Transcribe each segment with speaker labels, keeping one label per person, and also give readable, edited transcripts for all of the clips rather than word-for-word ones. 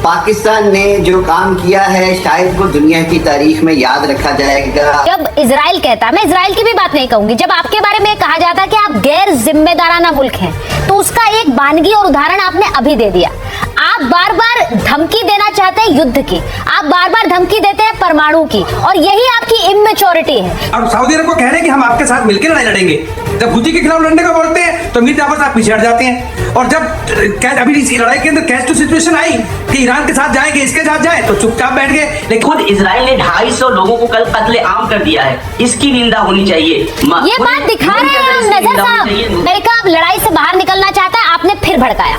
Speaker 1: पाकिस्तान ने जो काम किया है शायद वो दुनिया की तारीख में याद रखा जाएगा।
Speaker 2: जब इजराइल कहता है, मैं इजराइल की भी बात नहीं कहूंगी, जब आपके बारे में कहा जाता है कि आप गैर जिम्मेदाराना मुल्क हैं, तो उसका एक वानगी और उदाहरण आपने अभी दे दिया। आप बार बार धमकी देना चाहते हैं युद्ध की, आप बार बार धमकी देते हैं परमाणु की, और यही आपकी इमेच्योरिटी है।
Speaker 3: और सऊदी अरब को कह रहे हैं कि हम आपके साथ मिलकर लड़ाई लड़ेंगे, जब हुती के खिलाफ लड़ने का बोलते हैं तो मीर जाफर साहब पीछे हट जाते हैं। और जब अभी इस लड़ाई के अंदर कैश टू सिचुएशन आई कि ईरान के साथ जाएंगे, इसके साथ जाए, तो चुपचाप बैठ गए। लेकिन
Speaker 4: खुद इजराइल ने 250 लोगों को कल कत्लेआम कर दिया है, इसकी निंदा होनी चाहिए।
Speaker 2: ये बात दिखा रहे हैं हम नजर साहब, अमेरिका अब लड़ाई से बाहर निकलना चाहता है, आपने फिर भड़काया।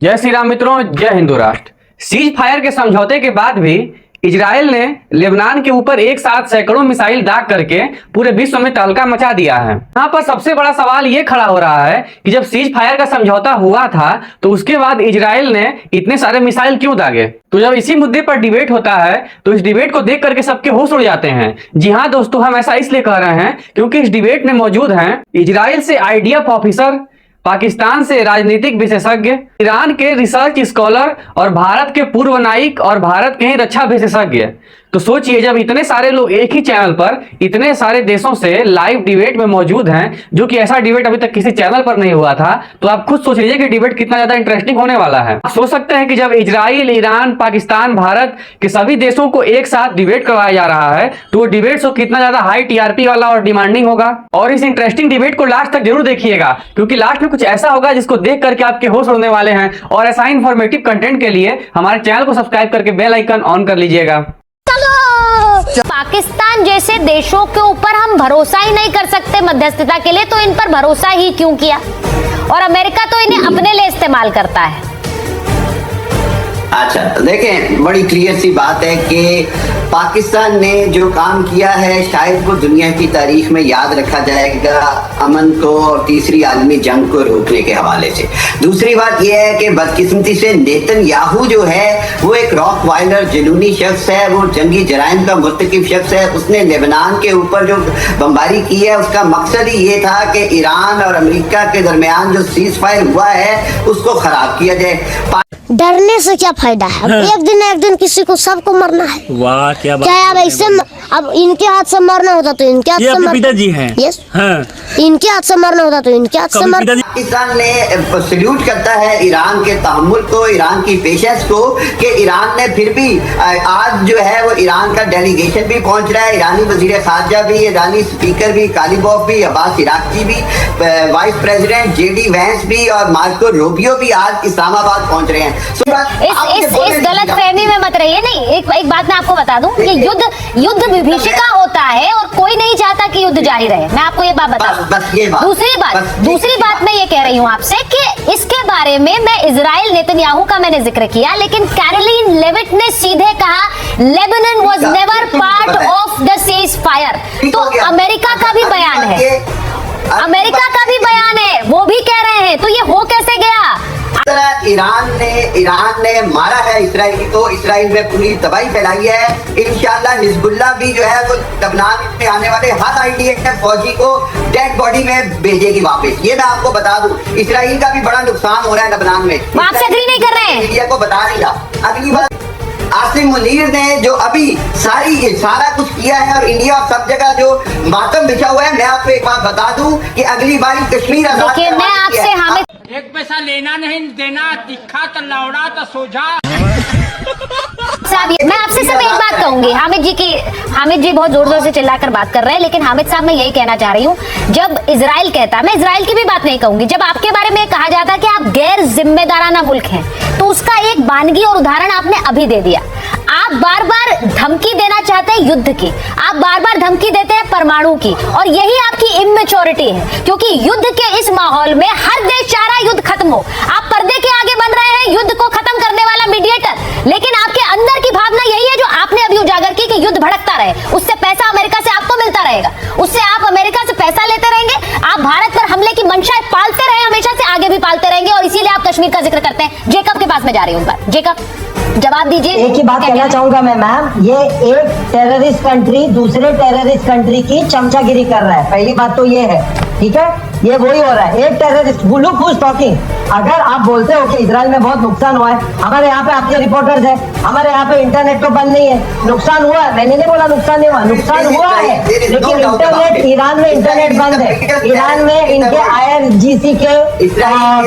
Speaker 5: जय श्री राम मित्रों, जय हिंदू राष्ट्र। सीज फायर के समझौते के बाद भी इजराइल ने लेबनान के ऊपर एक साथ सैकड़ों मिसाइल दाग करके पूरे विश्व में तहलका मचा दिया है। यहाँ पर सबसे बड़ा सवाल ये खड़ा हो रहा है कि जब सीज फायर का समझौता हुआ था तो उसके बाद इजराइल ने इतने सारे मिसाइल क्यों दागे। तो जब इसी मुद्दे पर डिबेट होता है तो इस डिबेट को देख करके सबके होश उड़ जाते हैं। जी हाँ दोस्तों, हम ऐसा इसलिए कह रहे हैं क्योंकि इस डिबेट में मौजूद हैं इजराइल से आईडीएफ ऑफिसर, पाकिस्तान से राजनीतिक विशेषज्ञ, ईरान के रिसर्च स्कॉलर और भारत के पूर्व नायक और भारत के ही रक्षा विशेषज्ञ। तो सोचिए, जब इतने सारे लोग एक ही चैनल पर इतने सारे देशों से लाइव डिबेट में मौजूद हैं, जो कि ऐसा डिबेट अभी तक किसी चैनल पर नहीं हुआ था, तो आप खुद सोच लीजिए कि डिबेट कितना ज्यादा इंटरेस्टिंग होने वाला है। आप सोच सकते हैं कि जब इजराइल, ईरान, पाकिस्तान, भारत के सभी देशों को एक साथ डिबेट करवाया जा रहा है तो वो डिबेट शो कितना ज्यादा हाई टीआरपी वाला और डिमांडिंग होगा। और इस इंटरेस्टिंग डिबेट को लास्ट तक जरूर देखिएगा, क्योंकि लास्ट में कुछ ऐसा होगा जिसको देख करके आपके होश उड़ने वाले हैं। और ऐसा इंफॉर्मेटिव कंटेंट के लिए हमारे चैनल को सब्सक्राइब करके बेल आइकन ऑन कर लीजिएगा।
Speaker 2: पाकिस्तान जैसे देशों के ऊपर हम भरोसा ही नहीं कर सकते मध्यस्थता के लिए, तो इन पर भरोसा ही क्यों किया। और अमेरिका तो इन्हें अपने लिए इस्तेमाल करता है।
Speaker 1: अच्छा देखें, बड़ी क्लियर सी बात है कि पाकिस्तान ने जो काम किया है शायद वो दुनिया की तारीख में याद रखा जाएगा, अमन को और तीसरी आलमी जंग को रोकने के हवाले से। दूसरी बात यह है कि बदकिस्मती से नेतन्याहू जो है वो एक रॉक वाइलर जुनूनी शख्स है, वो जंगी जराइम का मुर्तकिब शख्स है। उसने लेबनान के ऊपर जो बमबारी की है उसका मकसद ही ये था कि ईरान और अमेरिका के दरमियान जो सीज फायर हुआ है उसको खराब किया जाए।
Speaker 6: डरने से क्या फायदा है? हाँ। एक दिन किसी को सबको मरना है। वाह क्या बात है। अब ऐसे अब इनके हाथ से मरना होता तो इनके हाथ से पिताजी हैं। यस हाँ। इनके हाथ से मरना होता तो इनके हाथ से मरना।
Speaker 1: पाकिस्तान ने सल्यूट करता है ईरान के तहम्मुल को, ईरान की पेशेंस को, कि ईरान ने फिर भी आज जो है वो ईरान का डेलीगेशन भी पहुंच रहा है, ईरानी वजीर खारजा भी, ईरानी स्पीकर भी, कालीबॉफ भी, अब्बास इराक़ची भी, वाइस प्रेसिडेंट जेडी वैंस भी और मार्को रूबियो भी आज इस्लामाबाद पहुंच रहे हैं।
Speaker 2: इस गलत फहमी में मत रहिए। नहीं, एक बात मैं आपको बता दूं कि युद्ध विभीषिका होता है और कोई नहीं चाहता कि युद्ध जारी रहे। मैं आपको ये बात बता दूं। दूसरी बात मैं ये कह रही हूँ आपसे कि इसके बारे में मैं इजराइल नेतन्याहू का मैंने जिक्र किया, लेकिन कैरोलिन लेविट ने सीधे कहा Lebanon was never part of the cease fire. तो अमेरिका का भी बयान है, अमेरिका का भी बयान है, वो भी कह रहे हैं। तो ये हो कैसे गया?
Speaker 1: ईरान ने मारा है इसराइल को, इसराइल में पूरी तबाही फैलाई है। इंशाल्लाह हिजबुल्लाह भी जो है वो लेबनान में आने वाले हर आईडीएफ फौजी को डेड बॉडी में भेजेगी वापस। ये मैं आपको बता दूं, इसराइल का भी बड़ा नुकसान हो रहा है लेबनान में।
Speaker 2: आपसे एग्री नहीं कर रहे हैं,
Speaker 1: इंडिया को बता नहीं रहा। अगली बात, आसिम मुनीर ने जो अभी सारा कुछ किया है और इंडिया सब जगह जो मातम बिछा हुआ है, मैं आपको एक बात बता दूं कि अगली बार कश्मीर आजाद
Speaker 2: मैं आपसे हामिद
Speaker 7: एक पैसा लेना नहीं देना, तिखा तो लौड़ा तो सोझा।
Speaker 2: मैं आपसे सिर्फ एक बात कहूंगी, हामिद जी बहुत जोर जोर से चिल्लाकर बात कर रहे हैं, लेकिन हामिद साहब मैं यही कहना चाह रही हूँ, जब इजराइल कहता है, मैं इजराइल की भी बात नहीं कहूंगी, जब आपके बारे में कहा जाता है कि आप गैर जिम्मेदाराना मुल्क हैं, तो उसका एक वानगी और उदाहरण आपने अभी दे दिया। आप बार बार धमकी देना चाहते हैं युद्ध की, आप बार बार धमकी देते हैं परमाणु की, और यही आपकी इमेच्योरिटी है, क्योंकि युद्ध के इस माहौल में हर देश चाह रहा है युद्ध खत्म हो। आप पर्दे के आगे बन रहे हैं युद्ध को खत्म करने वाला मीडिएटर, लेकिन आपके अंदर की भावना यही है जो आपने अभी उजागर की कि युद्ध भड़कता रहे, उससे पैसा अमेरिका से आपको मिलता रहेगा, उससे आप अमेरिका से पैसा लेते रहेंगे, आप भारत पर हमले की मंशा पालते रहे, हमेशा से आगे भी पालते रहेंगे, और इसीलिए आप कश्मीर का जिक्र करते हैं। जेकब के पास में जा रही हूँ, जेकब जवाब दीजिए।
Speaker 8: एक ही बात कहना चाहूंगा मैं मैम, ये एक टेररिस्ट कंट्री दूसरे टेररिस्ट कंट्री की चमचागिरी कर रहा है। पहली बात तो ये है, ठीक है, ये वही हो रहा है। एक terrorist, look who is talking. अगर आप बोलते हो कि इजराइल में बहुत नुकसान हुआ है, हमारे यहाँ पे आपके रिपोर्टर्स हैं, हमारे यहाँ पे इंटरनेट तो बंद नहीं है, नुकसान हुआ है, मैंने नहीं बोला नुकसान नहीं हुआ, नुकसान हुआ है, लेकिन इंटरनेट, ईरान में इंटरनेट बंद है, ईरान में इनके IRGC के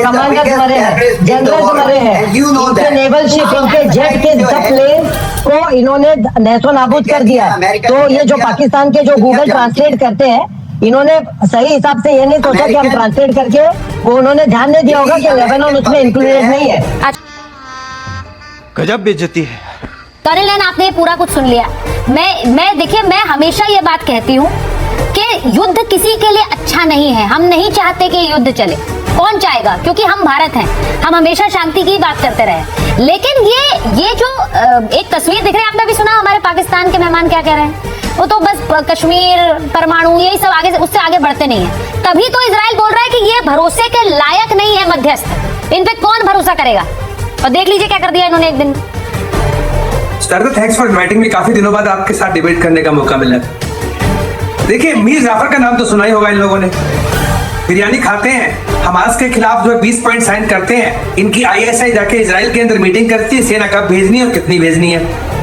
Speaker 8: कमांडर्स मरे हैं, जनरल्स मरे हैं, इनके नेवल शिप, इनके जेट के प्लेन को इन्होंने नैसो नाबूद कर दिया है। तो ये जो पाकिस्तान के जो गूगल ट्रांसलेट करते हैं, इन्होंने सही हिसाब से ये नहीं सोचा कि हम ट्रांसलेट करके, वो उन्होंने ध्यान नहीं दिया होगा कि लेबनान उसमें इंक्लूडेड नहीं है।
Speaker 9: गजब बेइज्जती है।
Speaker 2: कर्नल नैन, आपने पूरा कुछ सुन लिया। मैं देखिए, मैं हमेशा ये बात कहती हूँ कि युद्ध किसी के लिए अच्छा नहीं है। हम नहीं चाहते कि युद्ध चले, कौन चाहेगा, क्योंकि हम भारत हैं, हम हमेशा शांति की बात करते रहे। लेकिन ये जो एक तस्वीर दिख रही है, आपने भी सुना हमारे पाकिस्तान के मेहमान क्या कह रहे हैं, वो तो बस कश्मीर, परमाणु, यही सब आगे उससे आगे बढ़ते नहीं है। तभी तो इजराइल बोल रहा है कि ये भरोसे के लायक नहीं है मध्यस्थ, इन पे कौन भरोसा करेगा। और देख लीजिए क्या कर दिया इन्होंने एक दिन।
Speaker 3: Thanks for inviting me. काफी दिनों बाद आपके साथ डिबेट करने का मौका मिला। देखिए, मीर जाफर का नाम तो सुना ही होगा इन लोगों ने। बिरयानी खाते हैं, हमास के खिलाफ जो है 20 पॉइंट साइन करते हैं। इनकी ISI जाके इजराइल के अंदर मीटिंग करती है, सेना कब भेजनी है और कितनी भेजनी है।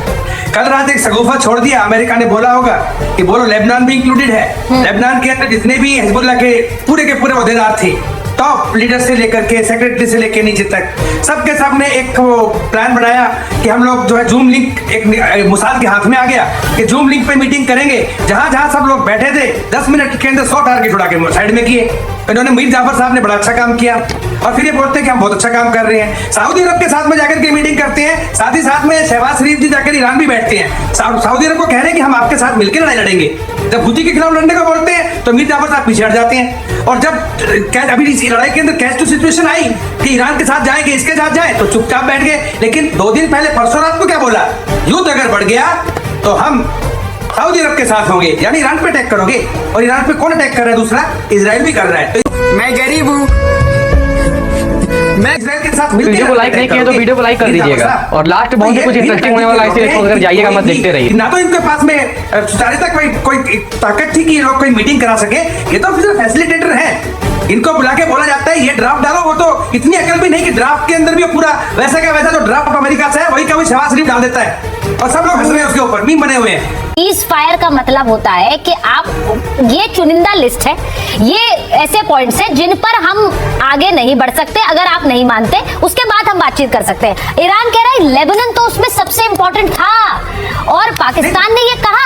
Speaker 3: कल रात एक शगुफा छोड़ दिया, अमेरिका ने बोला होगा कि बोलो लेबनान भी इंक्लूडेड है। लेबनान के अंदर जितने भी हिजबुल्लाह के पूरे ओहदेदार थे, टॉप लीडर से लेकर के सेक्रेटरी से लेकर नीचे तक, सबके सब ने एक प्लान बनाया कि हम लोग जो है जूम लिंक, एक मुसाद के हाथ में आ गया कि जूम लिंक पे मीटिंग करेंगे। जहां जहां सब लोग बैठे थे, 10 मिनट के अंदर 100 टारगेट उड़ा के साइड में किए। इन्होंने मीर जाफर साहब ने बड़ा अच्छा काम किया और फिर ये बोलते हैं कि हम बहुत अच्छा काम कर रहे हैं। सऊदी अरब के साथ में जाकर के मीटिंग करते हैं, साथ ही साथ में शहबाज शरीफ जी जाकर ईरान भी बैठते हैं। सऊदी अरब को कह रहे हैं कि हम आपके साथ मिलकर लड़ाई लड़ेंगे। जब हुती के खिलाफ लड़ने को बोलते हैं तो मीर जाफर साहब पीछे हट जाते हैं। और जब अभी इस लड़ाई के अंदर कैश टू सिचुएशन आई कि ईरान के साथ जाएंगे, इसके साथ जाए, तो चुपचाप बैठ गए। लेकिन 2 दिन पहले परसों रात को क्या बोला, युद्ध अगर बढ़ गया तो हम सऊदी अरब के साथ होंगे, यानी ईरान पे अटैक करोगे। और ईरान पे कौन अटैक कर रहा है? दूसरा इजराइल भी कर रहा है।
Speaker 7: मैं गरीब हूँ,
Speaker 3: मैं इजराइल के साथ
Speaker 5: वीडियो को लाइक नहीं किया तो वीडियो को लाइक कर दीजिएगा और लास्ट बहुत ही कुछ इंटरेस्टिंग होने वाला है, इसलिए अगर जाइएगा मत, देखते रहिए।
Speaker 3: ना तो इनके पास में सुचारू तक कोई ताकत थी कि ये लोग कोई मीटिंग करा सके। ये तो फिर फैसिलिटेटर है, इनको बुला के बोला जाता है ये ड्राफ्ट डालो। वो तो इतनी अकल भी नहीं कि ड्राफ्ट के अंदर भी पूरा वैसा का वैसा जो ड्राफ्ट अमेरिका से है वही का वही शहबाज शरीफ डाल देता है और सब लोग हंस रहे हैं उसके ऊपर, मीम बने हुए हैं।
Speaker 2: सीज फायर का मतलब होता है कि आप, ये चुनिंदा लिस्ट है, ये ऐसे पॉइंट्स हैं जिन पर हम आगे नहीं बढ़ सकते। अगर आप नहीं मानते, उसके बाद हम बातचीत कर सकते हैं। ईरान कह रहा है लेबनान तो उसमें सबसे इंपॉर्टेंट था और पाकिस्तान ने ये कहा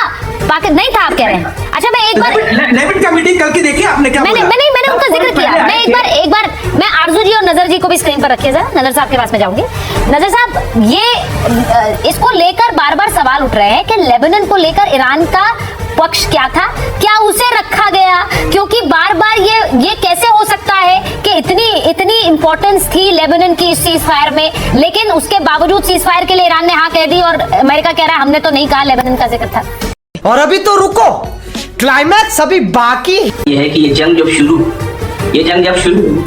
Speaker 2: नहीं था, आप कह रहे हैं। अच्छा, मैं एक बार
Speaker 3: लेबनान का मीटिंग कल की देखी आपने, क्या
Speaker 2: मैंने उनका जिक्र किया। मैं एक बार मैं आरजू जी और नजर जी को भी स्क्रीन पर रखिए जरा। नजर साहब के पास में जाऊंगी। नजर साहब, ये इसको लेकर बार बार सवाल उठ रहे हैं कि लेबनान को लेकर ईरान का पक्ष क्या था, क्या उसे रखा गया, क्योंकि बार बार ये कैसे हो सकता है कि इतनी इंपॉर्टेंस थी लेबनान की इस सीज फायर में, लेकिन उसके बावजूद सीज फायर के लिए ईरान ने हाँ कह दी और अमेरिका कह रहा है हमने तो नहीं कहा, लेबनान का जिक्र था।
Speaker 7: और अभी तो रुको, क्लाइमैक्स अभी बाकी।
Speaker 4: ये है कि ये जंग जब शुरू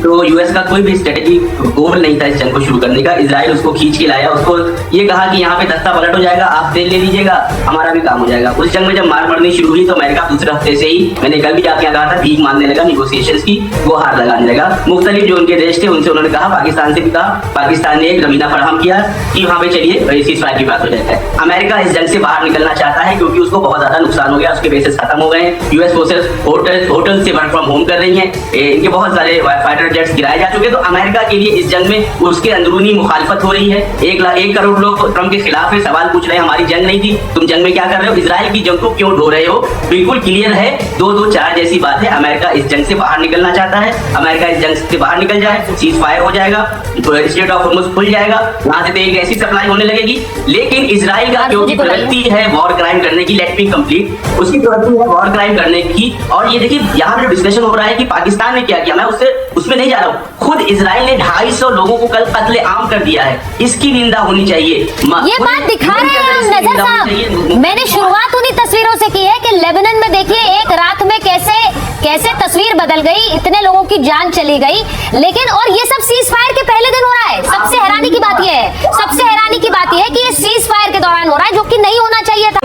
Speaker 4: तो यूएस का कोई भी स्ट्रेटेजी गोल नहीं था इस जंग को शुरू करने का। इजराइल उसको खींच के लाया, उसको ये कहा कि यहाँ पे दस्ता पलट हो जाएगा, आप तेल ले लीजिएगा, हमारा भी काम हो जाएगा। उस जंग में जब मार मरनी शुरू हुई तो अमेरिका दूसरे हफ्ते से ही, मैंने कल भी आपके यहाँ कहा था, भीख मांगने लगा, निगोसिएशंस की वो हार लगाने लगा। मुख्तलिफ जो उनके देश थे उनसे उन्होंने कहा, पाकिस्तान से भी कहा, पाकिस्तान ने एक जमीना फराहम किया कि वहाँ पे चलिए सीज फायर की बात हो जाता है। अमेरिका इस जंग से बाहर निकलना चाहता है क्योंकि उसको बहुत ज्यादा नुकसान हो गया, उसके बेसिस खत्म हो गए। यूएस फोर्सेस होटल से वर्क फ्रॉम होम कर रही है, इनके बहुत सारे फाइटर जेट्स गिराए जा चुके। तो अमेरिका के लिए इस जंग में उसके अंदरूनी मुखालफत हो रही है। 1 करोड़ लोग ट्रम्प के खिलाफ है, सवाल पूछ रहे हैं हमारी जंग नहीं थी, तुम जंग में क्या कर रहे हो, इजराइल की जंग को क्यों ढो रहे हो। बिल्कुल क्लियर है, 2-2-4 जैसी बात है। अमेरिका इस जंग से बाहर निकलना चाहता है, अमेरिका इस जंग से बाहर निकल जाए, सीज फायर हो जाएगा, स्ट्रेट ऑफ हॉर्मुज़ खुल जाएगा, वहां से तेल गैस की सप्लाई होने लगेगी। लेकिन इजराइल का क्योंकि प्रवृत्ति है वॉर क्राइम करने की, लेट मी कंप्लीट, उसकी प्रवृत्ति है वॉर क्राइम करने की। और ये देखिए यहाँ जो डिस्कशन हो रहा है कि पाकिस्तान ने क्या किया, मैं उसमें नहीं जा रहा हूँ। खुद इजराइल ने 250 लोगों को कल कत्ले आम कर दिया है, इसकी निंदा होनी चाहिए।
Speaker 2: ये बात दिखा रहे हैं हम नजर साहब। मैंने शुरुआत उन्हीं तस्वीरों से की है कि लेबनान में देखिए एक रात में कैसे तस्वीर बदल गई, इतने लोगों की जान चली गई। लेकिन और ये सब सीज फायर के पहले दिन हो रहा है। सबसे हैरानी की बात यह है कि ये सीज फायर के दौरान हो रहा है, जो कि नहीं होना चाहिए था।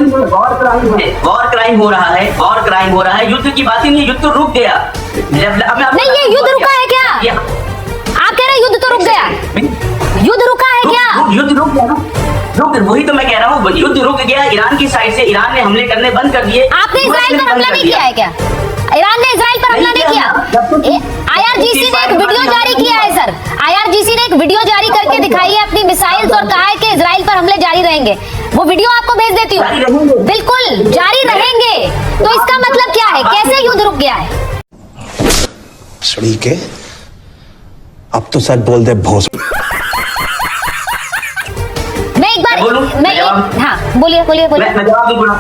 Speaker 4: वॉर क्राइम हो रहा है, युद्ध की बात ही नहीं, युद्ध तो रुक गया।
Speaker 2: नहीं, ये युद्ध रुका है क्या? आप कह रहे हैं युद्ध तो रुक गया, युद्ध रुका है क्या?
Speaker 4: युद्ध रुक गया ना, वही तो मैं कह रहा हूँ, युद्ध रुक गया ईरान की साइड से। ईरान ने हमले करने बंद कर दिए।
Speaker 2: आपने इजराइल पर हमला नहीं किया है क्या? ईरान ने इजराइल पर हमला नहीं किया? IRGC ने एक वीडियो जारी किया है सर, IRGC ने एक वीडियो जारी करके दिखाई है अपनी मिसाइल्स और कहा है कि इजराइल पर हमले जारी रहेंगे। वो वीडियो आपको भेज देती हूँ। बिल्कुल जारी रहेंगे, तो इसका मतलब क्या है? कैसे युद्ध रुक गया है?
Speaker 9: सड़ी के अब तो सच बोल दे भोस।
Speaker 2: हाँ बोलिए।
Speaker 4: मैं जवाब दूंगा।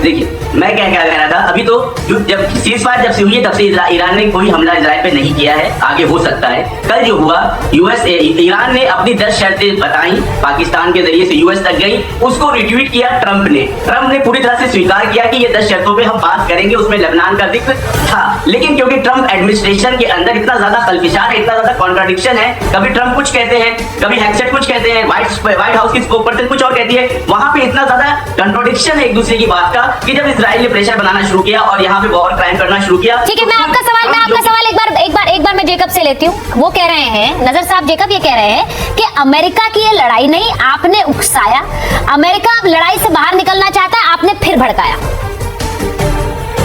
Speaker 4: देखिए मैं क्या कह रहा था, अभी तो जब सीज फायर जब से हुई है तब से ईरान ने कोई हमला इजराइल पे नहीं किया है, आगे हो सकता है। कल जो हुआ ईरान ने अपनी 10 शर्तें बताई, पाकिस्तान के जरिए से यूएस तक गई, उसको रिट्वीट किया ट्रंप ने पूरी तरह से स्वीकार किया कि ये 10 शर्तों पे हम बात करेंगे, उसमें लेबनान का जिक्र था। लेकिन क्योंकि ट्रंप एडमिनिस्ट्रेशन के अंदर इतना ज्यादा खलफिशार है, इतना ज्यादा कॉन्ट्राडिक्शन है, कभी ट्रंप कुछ कहते हैं, कभी हैक्सेट कुछ कहते हैं, व्हाइट हाउस की स्पोकपर्सन कुछ और कहती है, वहां पे इतना ज्यादा कंट्राडिक्शन है एक दूसरे की बात का कि जब इजराइल ने प्रेशर बनाना शुरू किया और यहाँ पे वॉर क्राइम करना शुरू किया।
Speaker 2: ठीक है, मैं आपका सवाल एक बार मैं जेकब से लेती हूँ। वो कह रहे हैं, नजर साहब जेकब ये कह रहे हैं कि अमेरिका की ये लड़ाई नहीं, आपने उकसाया, अमेरिका अब लड़ाई से बाहर निकलना चाहता है, आपने फिर भड़काया।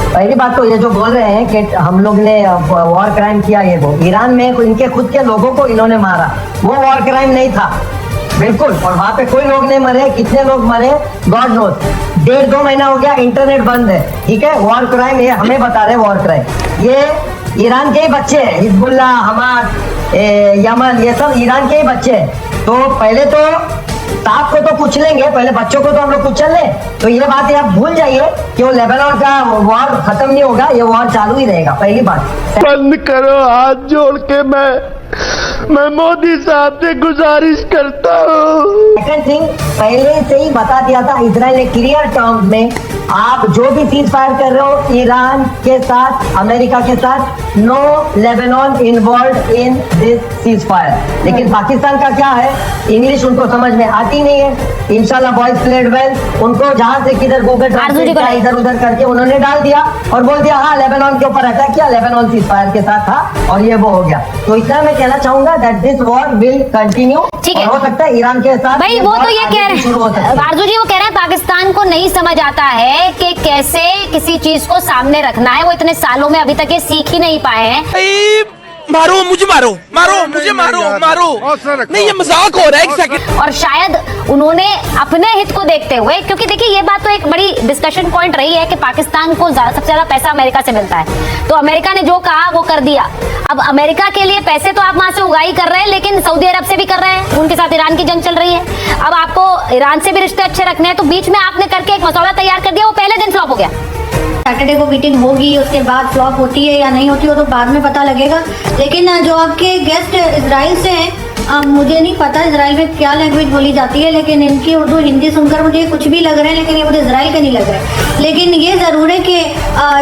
Speaker 8: पहली बात तो ये जो बोल रहे हैं कि हम लोग ने वॉर क्राइम किया, ये वो ईरान में इनके खुद के लोगों को इन्होंने मारा, वो वॉर क्राइम नहीं था बिल्कुल। और वहां पे कोई लोग नहीं मरे, कितने लोग मरे गॉड नोस। 1.5-2 महीना हो गया इंटरनेट बंद है, ठीक है। वॉर क्राइम ये हमें बता रहे वॉर क्राइम, ये ईरान के ही बच्चे हैं, हिजबुल्ला, हमास, यमन, ये सब ईरान के ही बच्चे हैं। तो पहले तो साफ को तो कुछ लेंगे, पहले बच्चों को तो हम लोग कुचल लें। तो ये बात आप भूल जाइए कि वो लेबनान का वॉर खत्म नहीं होगा, ये वॉर चालू ही रहेगा। पहली बात
Speaker 9: बंद करो, हाथ जोड़ के मैं मोदी साहब से गुजारिश करता हूँ।
Speaker 8: सेकंड थिंग, पहले से ही बता दिया था इजराइल ने क्लियर टर्म्स में, आप जो भी सीज फायर कर रहे हो ईरान के साथ, अमेरिका के साथ, no Lebanon involve in this cease fire. लेकिन पाकिस्तान का क्या है, इंग्लिश उनको समझ में आती नहीं है। इंशाल्लाह बॉयज प्लेड वेल, उनको जहां से किधर गूगल ट्रांसलेट इधर उधर करके उन्होंने डाल दिया और बोल दिया हाँ लेबनान के ऊपर अटैक किया, लेबनान सीज फायर के साथ था और ये वो हो गया। तो इतना मैं कहना चाहूंगा that this war will continue.
Speaker 2: ठीक है,
Speaker 8: हो सकता है ईरान के साथ
Speaker 2: भाई वो तो ये कह रहे हैं, आरजू जी वो कह रहे हैं पाकिस्तान को नहीं समझ आता है कि कैसे किसी चीज को सामने रखना है, वो इतने सालों में अभी तक ये सीख ही नहीं पाए हैं।
Speaker 7: मारो मुझे, मारो मुझे, मारो नहीं, ये मजाक हो रहा है एक सेकंड।
Speaker 2: और शायद उन्होंने अपने हित को देखते हुए, क्योंकि देखिए ये बात तो एक बड़ी डिस्कशन पॉइंट रही है कि पाकिस्तान को सबसे ज्यादा पैसा अमेरिका से मिलता है, तो अमेरिका ने जो कहा वो कर दिया। अब अमेरिका के लिए पैसे तो आप वहां से उगाही कर रहे हैं, लेकिन सऊदी अरब से भी कर रहे हैं, उनके साथ ईरान की जंग चल रही है। अब आपको ईरान से भी रिश्ते अच्छे रखने हैं, तो बीच में आपने करके एक मसौदा तैयार कर दिया, वो पहले दिन फ्लॉप हो गया।
Speaker 10: सैटरडे को मीटिंग होगी, उसके बाद फ्लॉप होती है या नहीं होती वो तो बाद में पता लगेगा। लेकिन जो आपके गेस्ट इजराइल से हैं, मुझे नहीं पता इजराइल में क्या लैंग्वेज बोली जाती है, लेकिन इनकी उर्दू हिंदी सुनकर मुझे कुछ भी लग रहे हैं, लेकिन ये मुझे इजराइल के नहीं लग रहे। लेकिन ये ज़रूर है कि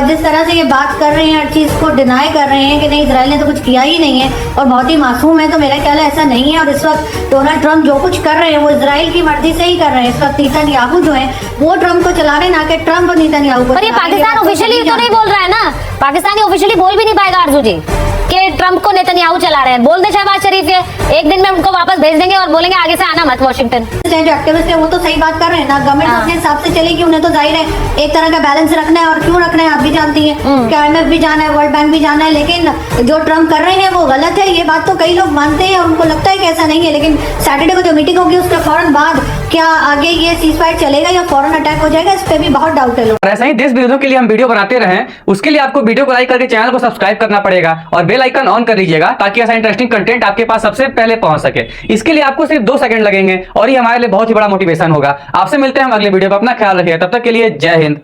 Speaker 10: जिस तरह से ये बात कर रहे हैं, हर चीज़ को डिनाई कर रहे हैं कि नहीं इजराइल ने तो कुछ किया ही नहीं है और बहुत ही मासूम है, तो मेरा ख्याल है ऐसा नहीं है। और इस वक्त डोनाल्ड ट्रंप जो कुछ कर रहे हैं वो इजराइल की मर्जी से ही कर रहे हैं। इस वक्त नेतन्याहू जो है वो ट्रंप को चला रहे, ना कि ट्रंप नेतन्याहू को।
Speaker 2: पर ये पाकिस्तान ऑफिशियली तो नहीं बोल रहा है ना, पाकिस्तानी ऑफिशियली बोल भी नहीं पाएगा आरजू जी कि ट्रंप को नेतन्याहू चला रहे हैं। बोल दे शहबाज शरीफ है, एक दिन में उनको वापस भेज देंगे और बोलेंगे आगे से आना मत वाशिंगटन।
Speaker 10: जो एक्टिविस्ट है वो तो सही बात कर रहे हैं ना, गवर्नमेंट अपने हिसाब से चलेगी, उन्हें तो जाहिर है एक तरह का बैलेंस रखना है। और क्यों रखना है आप भी जानती हैं कि IMF भी जाना है, वर्ल्ड बैंक भी जाना है, लेकिन जो ट्रंप कर रहे हैं वो गलत है। ये बात तो कई लोग मानते हैं और उनको लगता है कि ऐसा नहीं है, लेकिन सैटरडे को जो मीटिंग होगी उसके फौरन बाद क्या आगे ये सीज फायर चलेगा या फौरन अटैक हो जाएगा, इस पे भी बहुत डाउट है।
Speaker 5: ऐसा ही देश विरोधियों के लिए हम वीडियो बनाते रहें, उसके लिए आपको वीडियो को लाइक करके चैनल को सब्सक्राइब करना पड़ेगा और बेल आइकन ऑन कर लीजिएगा, ताकि ऐसा इंटरेस्टिंग कंटेंट आपके पास सबसे पहले पहुंच सके। इसके लिए आपको सिर्फ 2 सेकंड लगेंगे और ये हमारे लिए बहुत ही बड़ा मोटिवेशन होगा। आपसे मिलते हैं हम अगले वीडियो में, अपना ख्याल रखिए, तब तक के लिए जय हिंद।